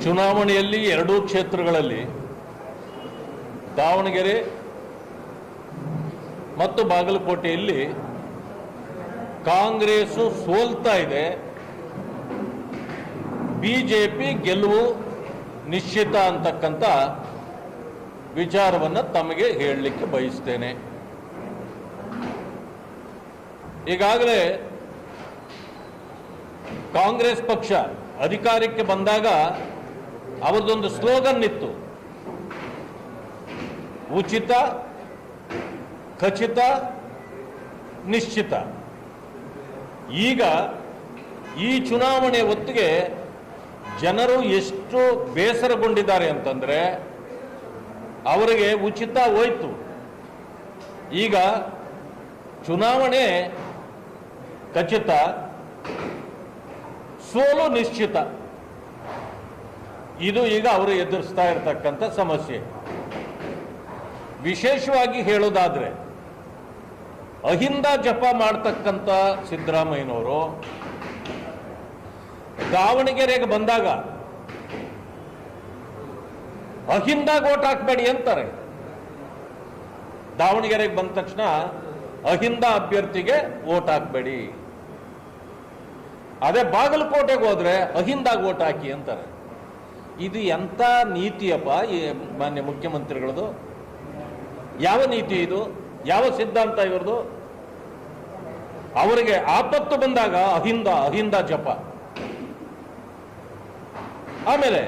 ಚುನಾವಣೆಯಲ್ಲಿ ಎರಡೂ ಕ್ಷೇತ್ರಗಳಲ್ಲಿ ದಾವಣಗೆರೆ ಮತ್ತು ಬಾಗಲಕೋಟೆಯಲ್ಲಿ ಕಾಂಗ್ರೆಸ್ ಸೋಲ್ತಾ ಇದೆ, ಬಿಜೆಪಿ ಗೆಲುವು ನಿಶ್ಚಿತ ಅಂತಕ್ಕಂಥ ವಿಚಾರವನ್ನು ತಮಗೆ ಹೇಳಲಿಕ್ಕೆ ಬಯಸ್ತೇನೆ. ಈಗಾಗಲೇ ಕಾಂಗ್ರೆಸ್ ಪಕ್ಷ ಅಧಿಕಾರಕ್ಕೆ ಬಂದಾಗ ಅವರದೊಂದು ಸ್ಲೋಗನ್ ಇತ್ತು, ಉಚಿತ, ಖಚಿತ, ನಿಶ್ಚಿತ. ಈಗ ಈ ಚುನಾವಣೆ ಹೊತ್ತಿಗೆ ಜನರು ಎಷ್ಟು ಬೇಸರಗೊಂಡಿದ್ದಾರೆ ಅಂತಂದ್ರೆ, ಅವರಿಗೆ ಉಚಿತ ಹೋಯ್ತು, ಈಗ ಚುನಾವಣೆ ಖಚಿತ, ಸೋಲು ನಿಶ್ಚಿತ. ಇದು ಈಗ ಅವರು ಎದುರಿಸ್ತಾ ಇರತಕ್ಕಂಥ ಸಮಸ್ಯೆ. ವಿಶೇಷವಾಗಿ ಹೇಳೋದಾದ್ರೆ, ಅಹಿಂದ ಜಪ ಮಾಡ್ತಕ್ಕಂಥ ಸಿದ್ದರಾಮಯ್ಯನವರು ದಾವಣಗೆರೆಗೆ ಬಂದಾಗ ಅಹಿಂದಾಗ ಓಟ್ ಹಾಕಬೇಡಿ ಅಂತಾರೆ. ದಾವಣಗೆರೆಗೆ ಬಂದ ತಕ್ಷಣ ಅಹಿಂದ ಅಭ್ಯರ್ಥಿಗೆ ಓಟ್ ಹಾಕಬೇಡಿ. ಅದೇ ಬಾಗಲಕೋಟೆಗೆ ಹೋದ್ರೆ ಅಹಿಂದಾಗ ಓಟ್ ಹಾಕಿ ಅಂತಾರೆ. ಇದು ಎಂಥ ನೀತಿಯಪ್ಪ ಈ ಮಾನ್ಯ ಮುಖ್ಯಮಂತ್ರಿಗಳದು? ಯಾವ ನೀತಿ ಇದು? ಯಾವ ಸಿದ್ಧಾಂತ ಇವ್ರದು? ಅವರಿಗೆ ಆಪತ್ತು ಬಂದಾಗ ಅಹಿಂದ ಅಹಿಂದ ಜಪ. ಆಮೇಲೆ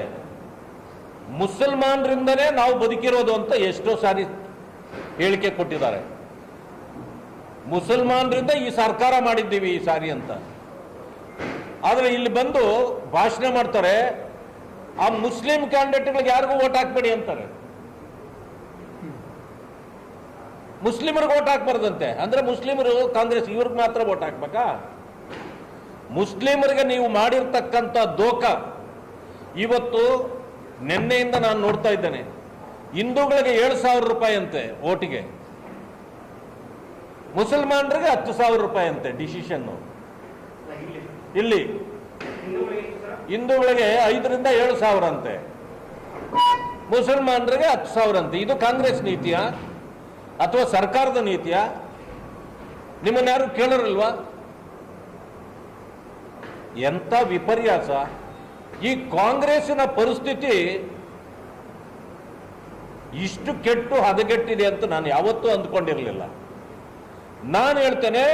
ಮುಸಲ್ಮಾನರಿಂದನೇ ನಾವು ಬದುಕಿರೋದು ಅಂತ ಎಷ್ಟೋ ಸಾರಿ ಹೇಳಿಕೆ ಕೊಟ್ಟಿದ್ದಾರೆ. ಮುಸಲ್ಮಾನರಿಂದ ಈ ಸರ್ಕಾರ ಮಾಡಿದ್ದೀವಿ ಈ ಸಾರಿ ಅಂತ. ಆದರೆ ಇಲ್ಲಿ ಬಂದು ಭಾಷಣ ಮಾಡ್ತಾರೆ, ಆ ಮುಸ್ಲಿಂ ಕ್ಯಾಂಡಿಡೇಟ್ಗಳಿಗೆ ಯಾರಿಗೂ ಓಟ್ ಹಾಕ್ಬೇಡಿ ಅಂತಾರೆ. ಮುಸ್ಲಿಮರಿಗೆ ಓಟ್ ಹಾಕ್ಬಾರ್ದಂತೆ. ಅಂದ್ರೆ ಮುಸ್ಲಿಮರು ಕಾಂಗ್ರೆಸ್ ಇವ್ರಿಗೆ ಮಾತ್ರ ಓಟ್ ಹಾಕ್ಬೇಕಾ? ಮುಸ್ಲಿಮರಿಗೆ ನೀವು ಮಾಡಿರ್ತಕ್ಕಂಥ ದೋಖ ಇವತ್ತು ನಿನ್ನೆಯಿಂದ ನಾನು ನೋಡ್ತಾ ಇದ್ದೇನೆ. ಹಿಂದೂಗಳಿಗೆ 7,000 ರೂಪಾಯಿ ಅಂತೆ ಓಟಿಗೆ, ಮುಸಲ್ಮಾನರಿಗೆ 10,000 ರೂಪಾಯಿ ಅಂತೆ ಡಿಸಿಷನ್. ಇಲ್ಲಿ ಹಿಂದೂಗಳಿಗೆ 5,000 ರಿಂದ 7,000 ಅಂತೆ, ಮುಸಲ್ಮಾನರಿಗೆ 10,000 ಅಂತೆ. ಇದು ಕಾಂಗ್ರೆಸ್ ನೀತಿಯಾ ಅಥವಾ ಸರ್ಕಾರದ ನೀತಿಯಾ? ನಿಮ್ಮನ್ನ ಯಾರು ಕೇಳೋರಲ್ವಾ? ಎಂಥ ವಿಪರ್ಯಾಸ! ಈ ಕಾಂಗ್ರೆಸ್ಸಿನ ಪರಿಸ್ಥಿತಿ ಇಷ್ಟು ಕೆಟ್ಟು ಹದಗೆಟ್ಟಿದೆ ಅಂತ ನಾನು ಯಾವತ್ತೂ ಅಂದ್ಕೊಂಡಿರಲಿಲ್ಲ. ನಾನು ಹೇಳ್ತೇನೆ,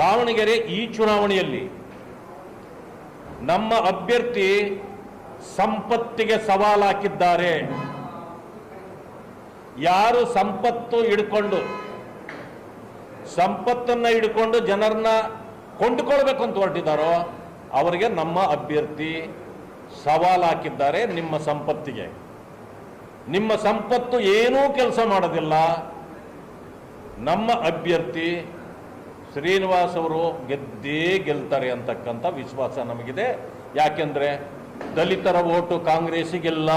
ದಾವಣಗೆರೆ ಈ ಚುನಾವಣೆಯಲ್ಲಿ ನಮ್ಮ ಅಭ್ಯರ್ಥಿ ಸಂಪತ್ತಿಗೆ ಸವಾಲು ಹಾಕಿದ್ದಾರೆ. ಯಾರು ಸಂಪತ್ತನ್ನ ಹಿಡ್ಕೊಂಡು ಜನರನ್ನ ಕೊಂಡುಕೊಳ್ಬೇಕು ಅಂತ ಹೊರಟಿದ್ದಾರೋ ಅವರಿಗೆ ನಮ್ಮ ಅಭ್ಯರ್ಥಿ ಸವಾಲು ಹಾಕಿದ್ದಾರೆ. ನಿಮ್ಮ ಸಂಪತ್ತಿಗೆ, ನಿಮ್ಮ ಸಂಪತ್ತು ಏನೂ ಕೆಲಸ ಮಾಡೋದಿಲ್ಲ, ನಮ್ಮ ಅಭ್ಯರ್ಥಿ ಶ್ರೀನಿವಾಸ್ ಅವರು ಗೆದ್ದೇ ಗೆಲ್ತಾರೆ ಅಂತಕ್ಕಂಥ ವಿಶ್ವಾಸ ನಮಗಿದೆ. ಯಾಕೆಂದ್ರೆ ದಲಿತರ ಓಟು ಕಾಂಗ್ರೆಸ್ಸಿಗೆಲ್ಲ,